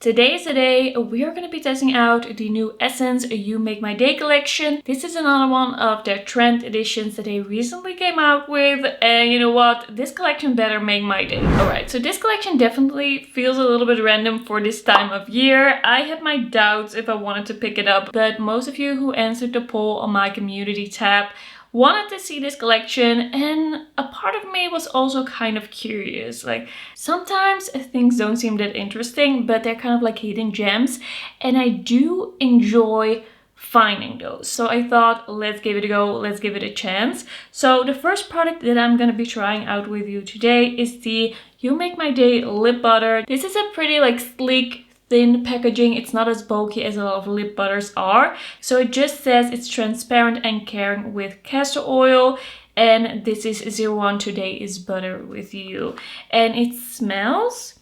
Today is the day we are going to be testing out the new Essence You Make My Day collection. This is another one of their trend editions that they recently came out with. And you know what? This collection better make my day. Alright, so this collection definitely feels a little bit random for this time of year. I had my doubts if I wanted to pick it up, but most of you who answered the poll on my community tab wanted to see this collection, and a part of me was also kind of curious. Like, sometimes things don't seem that interesting, but they're kind of like hidden gems, and I do enjoy finding those. So I thought, let's give it a go, let's give it a chance. So the first product that I'm gonna be trying out with you today is the You Make My Day lip butter. This is a pretty like sleek, thin packaging. It's not as bulky as a lot of lip butters are. So it just says it's transparent and caring with castor oil. And this is 01 Today is Butter with You. And it smells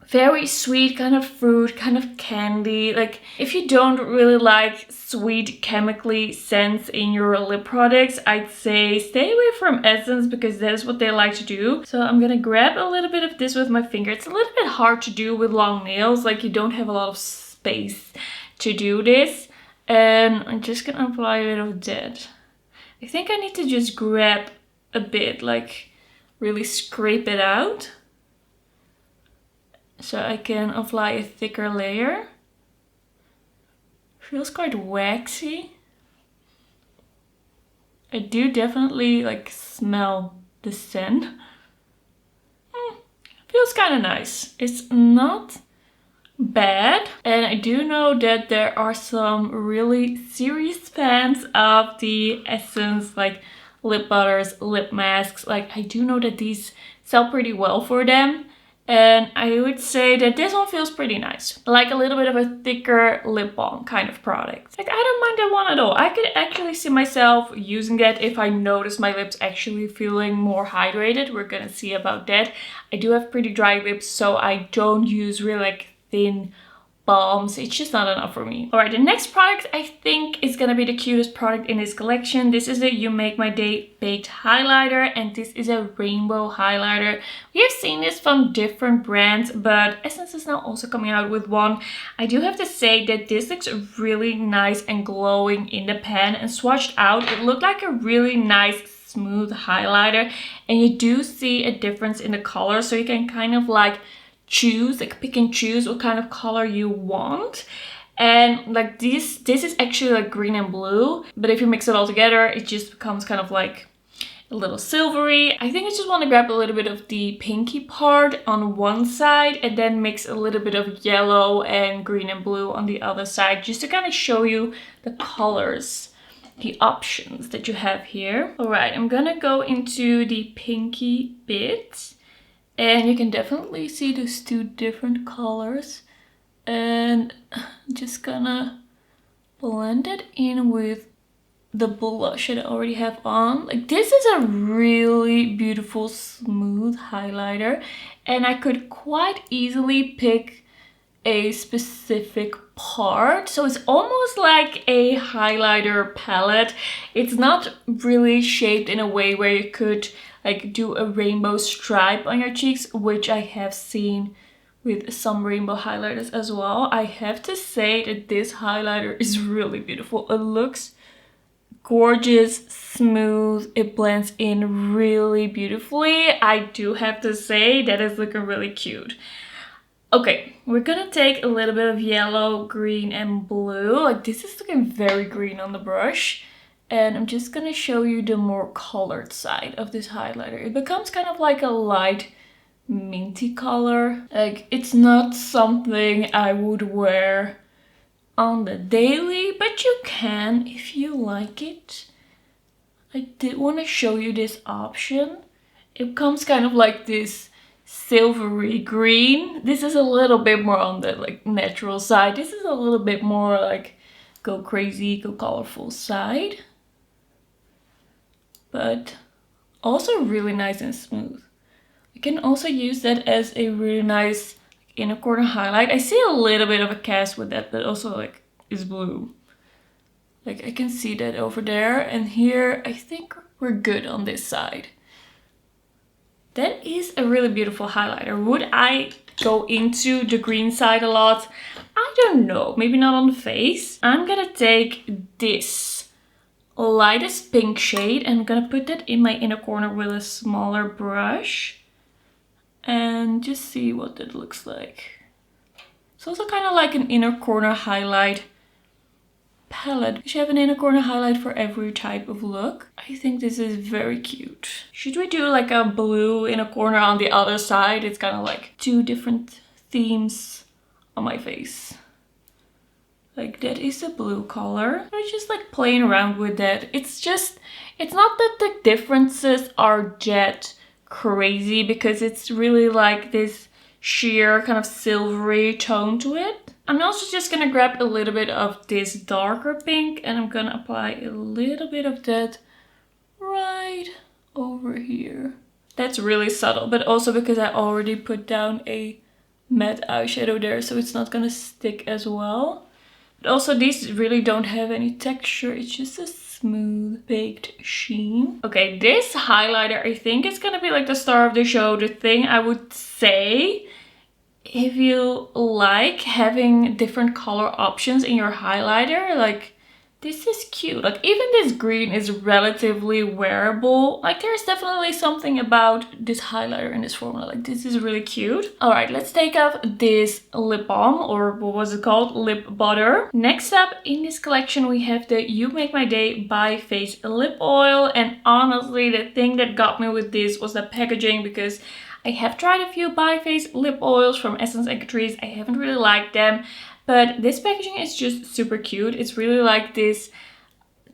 very sweet, kind of fruit, kind of candy. Like, if you don't really like sweet chemically scents in your lip products, I'd say stay away from Essence, because that is what they like to do. So I'm gonna grab a little bit of this with my finger. It's a little bit hard to do with long nails, like you don't have a lot of space to do this. And I'm just gonna apply a bit of that. I think I need to just grab a bit, like really scrape it out, so I can apply a thicker layer. Feels quite waxy. I do definitely like smell the scent. Feels kind of nice. It's not bad. And I do know that there are some really serious fans of the Essence like lip butters, lip masks. Like, I do know that these sell pretty well for them. And I would say that this one feels pretty nice. Like a little bit of a thicker lip balm kind of product. Like, I don't mind that one at all. I could actually see myself using that if I notice my lips actually feeling more hydrated. We're gonna see about that. I do have pretty dry lips, so I don't use really like thin balms. It's just not enough for me. Alright, the next product I think is gonna be the cutest product in this collection. This is the You Make My Day Baked Highlighter, and this is a rainbow highlighter. We have seen this from different brands, but Essence is now also coming out with one. I do have to say that this looks really nice and glowing in the pan, and swatched out it looked like a really nice smooth highlighter, and you do see a difference in the color, so you can kind of like choose, like pick and choose what kind of color you want. And like this is actually like green and blue, but if you mix it all together, it just becomes kind of like a little silvery. I think I just want to grab a little bit of the pinky part on one side and then mix a little bit of yellow and green and blue on the other side, just to kind of show you the colors, the options that you have here. All right, I'm gonna go into the pinky bit. And you can definitely see those two different colors. And I'm just gonna blend it in with the blush that I already have on. Like, this is a really beautiful smooth highlighter, and I could quite easily pick a specific part. So it's almost like a highlighter palette. It's not really shaped in a way where you could like do a rainbow stripe on your cheeks, which I have seen with some rainbow highlighters as well. I have to say that this highlighter is really beautiful. It looks gorgeous, smooth, it blends in really beautifully. I do have to say that it's looking really cute. Okay, we're gonna take a little bit of yellow, green, and blue. Like, this is looking very green on the brush. And I'm just gonna show you the more colored side of this highlighter. It becomes kind of like a light minty color. Like, it's not something I would wear on the daily, but you can if you like it. I did want to show you this option. It comes kind of like this silvery green. This is a little bit more on the like natural side. This is a little bit more like go crazy, go colorful side. But also really nice and smooth. You can also use that as a really nice inner corner highlight. I see a little bit of a cast with that, but also like is blue. Like, I can see that over there, and here I think we're good on this side. That is a really beautiful highlighter. Would I go into the green side a lot. I don't know, maybe not on the face. I'm gonna take this lightest pink shade and I'm gonna put that in my inner corner with a smaller brush and just see what that looks like. It's also kind of like an inner corner highlight palette. You should have an inner corner highlight for every type of look. I think this is very cute. Should we do like a blue inner corner on the other side? It's kind of like two different themes on my face. Like that is a blue color. I'm just like playing around with that. It's not that the differences are that crazy because it's really like this sheer kind of silvery tone to it. I'm also just gonna grab a little bit of this darker pink and I'm gonna apply a little bit of that right over here. That's really subtle, but also because I already put down a matte eyeshadow there, so it's not gonna stick as well. But also these really don't have any texture, it's just a smooth baked sheen. Okay, this highlighter I think is gonna be like the star of the show. The thing I would say, if you like having different color options in your highlighter, like this is cute. Like even this green is relatively wearable. Like there's definitely something about this highlighter in this formula. Like this is really cute. All right, let's take off this lip balm, or what was it called? Lip butter. Next up in this collection, we have the You Make My Day by Face lip oil. And honestly, the thing that got me with this was the packaging, because I have tried a few by Face lip oils from Essence and Catrice. I haven't really liked them. But this packaging is just super cute. It's really like this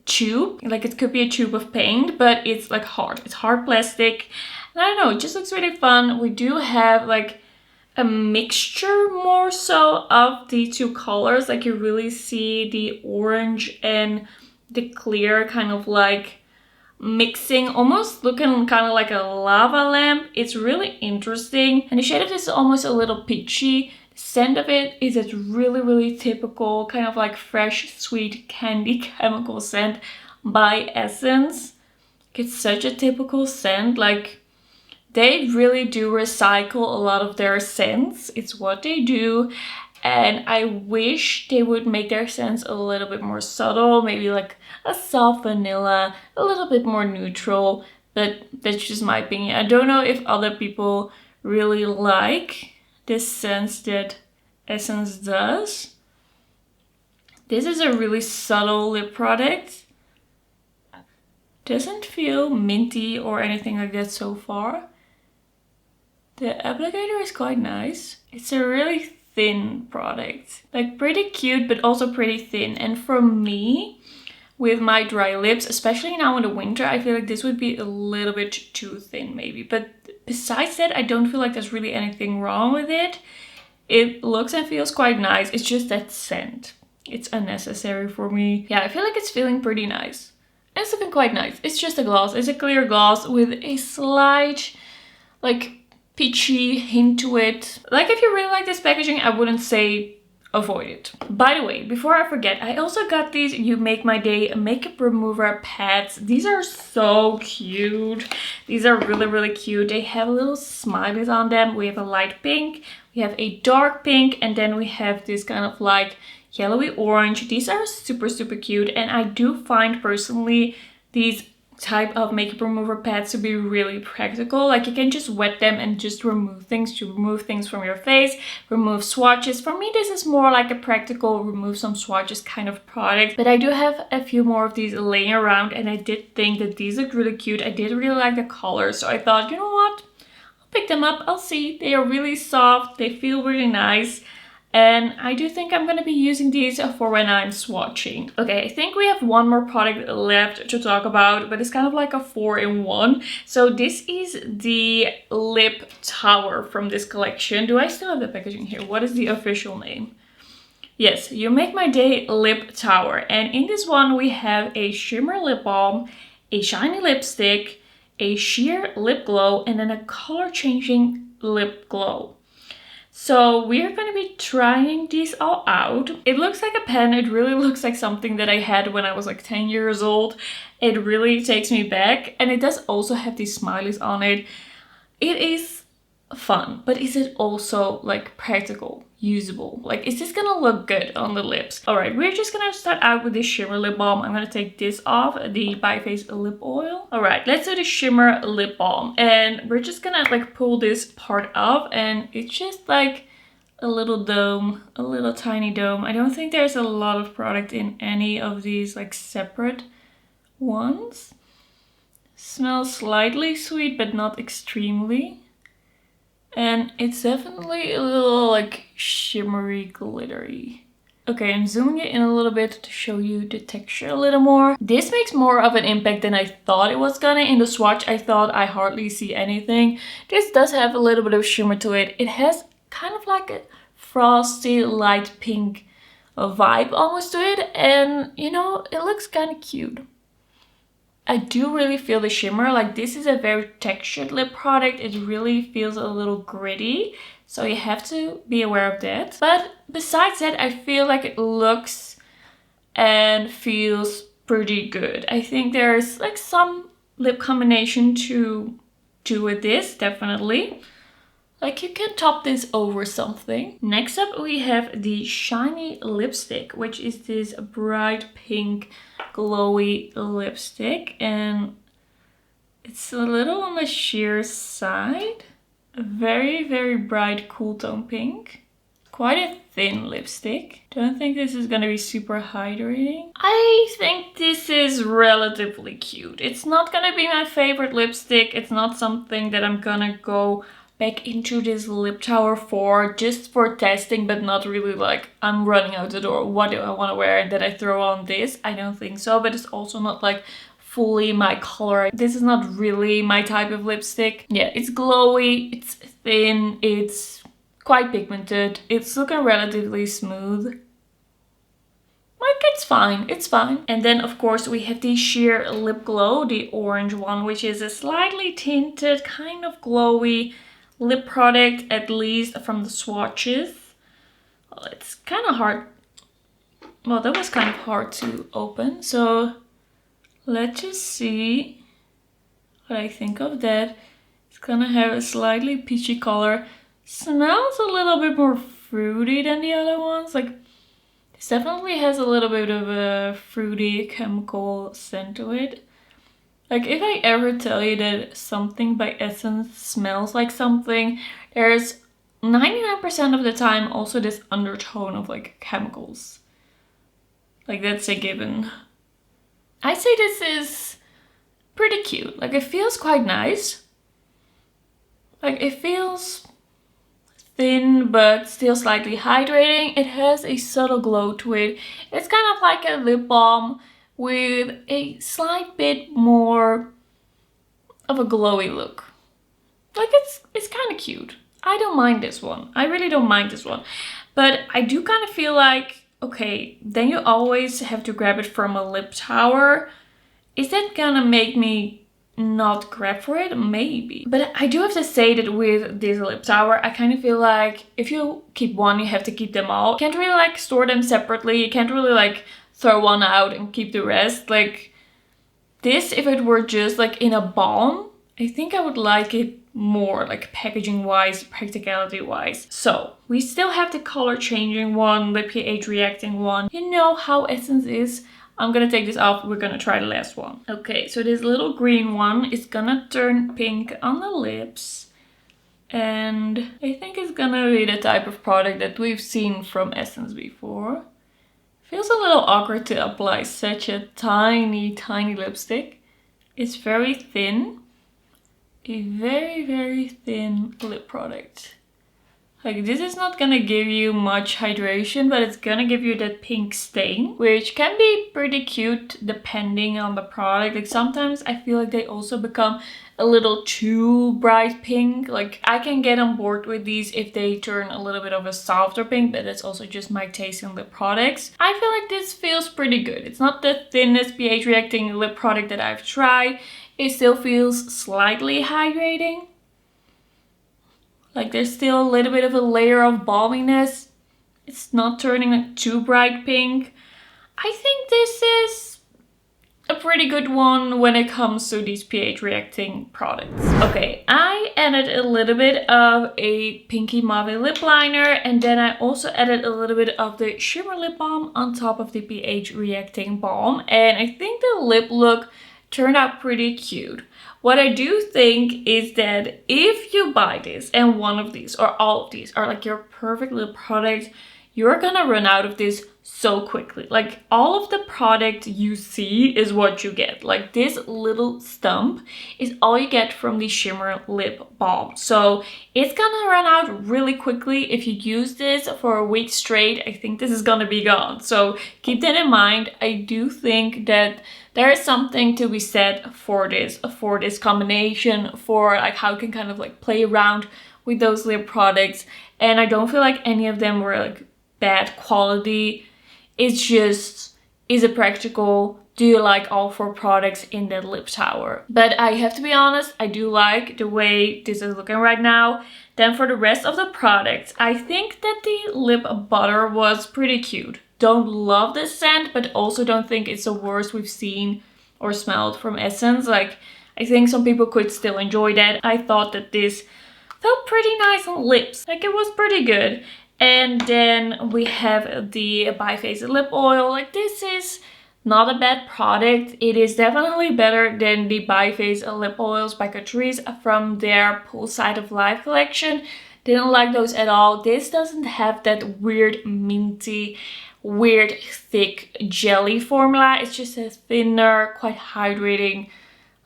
tube. Like it could be a tube of paint, but it's like hard. It's hard plastic. And I don't know, it just looks really fun. We do have like a mixture more so of the two colors. Like you really see the orange and the clear kind of like mixing, almost looking kind of like a lava lamp. It's really interesting. And the shade of this is almost a little peachy. The scent of it is a really typical kind of like fresh, sweet candy chemical scent by Essence. It's such a typical scent. Like they really do recycle a lot of their scents. It's what they do. And I wish they would make their scents a little bit more subtle, maybe like a soft vanilla, a little bit more neutral, but that's just my opinion. I don't know if other people really like this scent that Essence does. This is a really subtle lip product. Doesn't feel minty or anything like that so far. The applicator is quite nice. It's a really thin product. Like pretty cute, but also pretty thin. And for me, with my dry lips, especially now in the winter, I feel like this would be a little bit too thin maybe. But besides that, I don't feel like there's really anything wrong with it. It looks and feels quite nice. It's just that scent. It's unnecessary for me. Yeah, I feel like it's feeling pretty nice. And it's looking quite nice. It's just a gloss. It's a clear gloss with a slight, like, peachy hint to it. Like, if you really like this packaging, I wouldn't say avoid it. By the way, before I forget, I also got these You Make My Day makeup remover pads. These are so cute. These are really cute. They have little smileys on them. We have a light pink, we have a dark pink, and then we have this kind of like yellowy orange. These are super cute, and I do find personally these type of makeup remover pads to be really practical. Like you can just wet them and just remove things from your face, remove swatches. For me, this is more like a practical remove some swatches kind of product, but I do have a few more of these laying around, and I did think that these looked really cute. I did really like the color, so I thought, you know what, I'll pick them up. I'll see. They are really soft, they feel really nice. And I do think I'm going to be using these for when I'm swatching. Okay, I think we have one more product left to talk about, but it's kind of like a 4-in-1. So this is the lip tower from this collection. Do I still have the packaging here? What is the official name? Yes, You Make My Day lip tower. And in this one we have a shimmer lip balm, a shiny lipstick, a sheer lip glow, and then a color changing lip glow. So we are going to be trying these all out. It looks like a pen. It really looks like something that I had when I was like 10 years old. It really takes me back. And it does also have these smileys on it. It is fun, but is it also like practical, usable? Like, is this gonna look good on the lips? All right, we're just gonna start out with this shimmer lip balm. I'm gonna take this off, the By Face lip oil. All right, let's do the shimmer lip balm, and we're just gonna like pull this part off, and it's just like a little dome, a little tiny dome. I don't think there's a lot of product in any of these like separate ones. Smells slightly sweet, but not extremely. And it's definitely a little like shimmery, glittery. Okay, I'm zooming it in a little bit to show you the texture a little more. This makes more of an impact than I thought it was gonna. In the swatch, I thought I hardly see anything. This does have a little bit of shimmer to it. It has kind of like a frosty, light pink vibe almost to it. And, you know, it looks kind of cute. I do really feel the shimmer. Like, this is a very textured lip product. It really feels a little gritty, so you have to be aware of that. But besides that, I feel like it looks and feels pretty good. I think there's like some lip combination to do with this, definitely. Like, you can top this over something. Next up, we have the Shiny Lipstick, which is this bright pink glowy lipstick, and it's a little on the sheer side. A very, very bright cool tone pink. Quite a thin lipstick. Don't think this is gonna be super hydrating. I think this is relatively cute. It's not gonna be my favorite lipstick. It's not something that I'm gonna go back into this lip tower for, just for testing, but not really like I'm running out the door, what do I want to wear, and then I throw on this. I don't think so, but it's also not like fully my color. This is not really my type of lipstick. Yeah, it's glowy, it's thin, it's quite pigmented, it's looking relatively smooth. Like, it's fine, it's fine. And then of course we have the Sheer Lip Glow, the orange one, which is a slightly tinted, kind of glowy lip product, at least from the swatches. Well, it's kind of hard. Well, that was kind of hard to open. So let's just see what I think of that. It's gonna have a slightly peachy color. Smells a little bit more fruity than the other ones. Like, this definitely has a little bit of a fruity chemical scent to it. Like, if I ever tell you that something by Essence smells like something, there's 99% of the time also this undertone of like chemicals. Like, that's a given. I'd say this is pretty cute. Like, it feels quite nice. Like, it feels thin but still slightly hydrating. It has a subtle glow to it. It's kind of like a lip balm with a slight bit more of a glowy look. Like, it's kind of cute. I don't mind this one. I really don't mind this one. But I do kind of feel like, okay, then you always have to grab it from a lip tower. Is that gonna make me not grab for it? Maybe. But I do have to say that with this lip tower, I kind of feel like if you keep one, you have to keep them all. You can't really like store them separately. You can't really like throw one out and keep the rest. Like, this, if it were just like in a balm, I think I would like it more, like packaging wise, practicality wise. So we still have the color changing one, the pH reacting one. You know how Essence is. I'm gonna take this off. We're gonna try the last one. Okay, so this little green one is gonna turn pink on the lips. And I think it's gonna be the type of product that we've seen from Essence before. Feels a little awkward to apply such a tiny, tiny lipstick. It's very thin. A very, very thin lip product. Like, this is not gonna give you much hydration, but it's gonna give you that pink stain, which can be pretty cute depending on the product. Like, sometimes I feel like they also become a little too bright pink. Like, I can get on board with these if they turn a little bit of a softer pink, but that's also just my taste in lip products. I feel like this feels pretty good. It's not the thinnest pH reacting lip product that I've tried. It still feels slightly hydrating. Like, there's still a little bit of a layer of balminess. It's not turning like too bright pink. I think this is a pretty good one when it comes to these pH reacting products. Okay, I added a little bit of a Pinky Mauve lip liner, and then I also added a little bit of the shimmer lip balm on top of the pH reacting balm, and I think the lip look turned out pretty cute. What I do think is that if you buy this and one of these or all of these are like your perfect lip product, you're gonna run out of this so quickly. Like, all of the product you see is what you get. Like, this little stump is all you get from the shimmer lip balm. So it's gonna run out really quickly. If you use this for a week straight, I think this is gonna be gone. So keep that in mind. I do think that there is something to be said for this combination, for like how you can kind of like play around with those lip products. And I don't feel like any of them were like bad quality. It's just, is it practical? Do you like all 4 products in that lip tower? But I have to be honest, I do like the way this is looking right now. Then for the rest of the products, I think that the lip butter was pretty cute. Don't love this scent, but also don't think it's the worst we've seen or smelled from Essence. Like, I think some people could still enjoy that. I thought that this felt pretty nice on lips. Like, it was pretty good. And then we have the biphasic lip oil. Like, this is not a bad product. It is definitely better than the biphasic lip oils by Catrice from their Poolside of Life collection. Didn't like those at all. This doesn't have that weird minty, weird thick jelly formula. It's just a thinner, quite hydrating,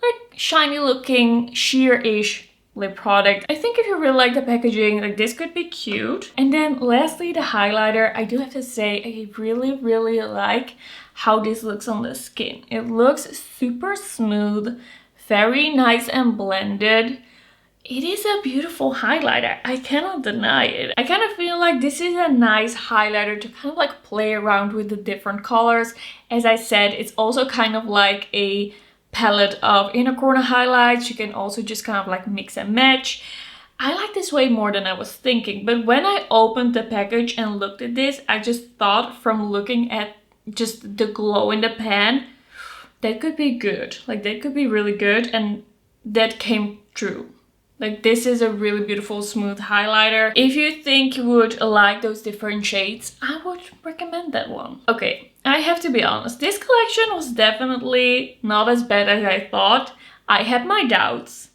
like shiny looking, sheer-ish lip product. I think if you really like the packaging, like, this could be cute. And then lastly, the highlighter. I do have to say, I really like how this looks on the skin. It looks super smooth, very nice and blended. It is a beautiful highlighter. I cannot deny it. I kind of feel like this is a nice highlighter to kind of like play around with the different colors. As I said, it's also kind of like a palette of inner corner highlights. You can also just kind of like mix and match. I like this way more than I was thinking, but when I opened the package and looked at this, I just thought, from looking at just the glow in the pan, that could be good. Like, that could be really good, and that came true. Like, this is a really beautiful smooth highlighter. If you think you would like those different shades, I would recommend that one. Okay, I have to be honest, this collection was definitely not as bad as I thought. I had my doubts,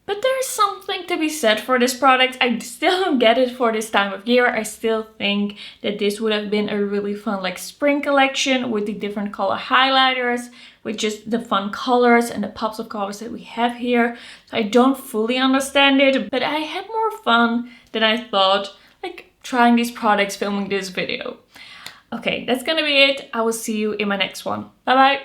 but there's something to be said for this product. I still don't get it for this time of year. I still think that this would have been a really fun like spring collection with the different color highlighters, with just the fun colors and the pops of colors that we have here. So I don't fully understand it, but I had more fun than I thought, like trying these products, filming this video. Okay, that's gonna be it. I will see you in my next one. Bye bye.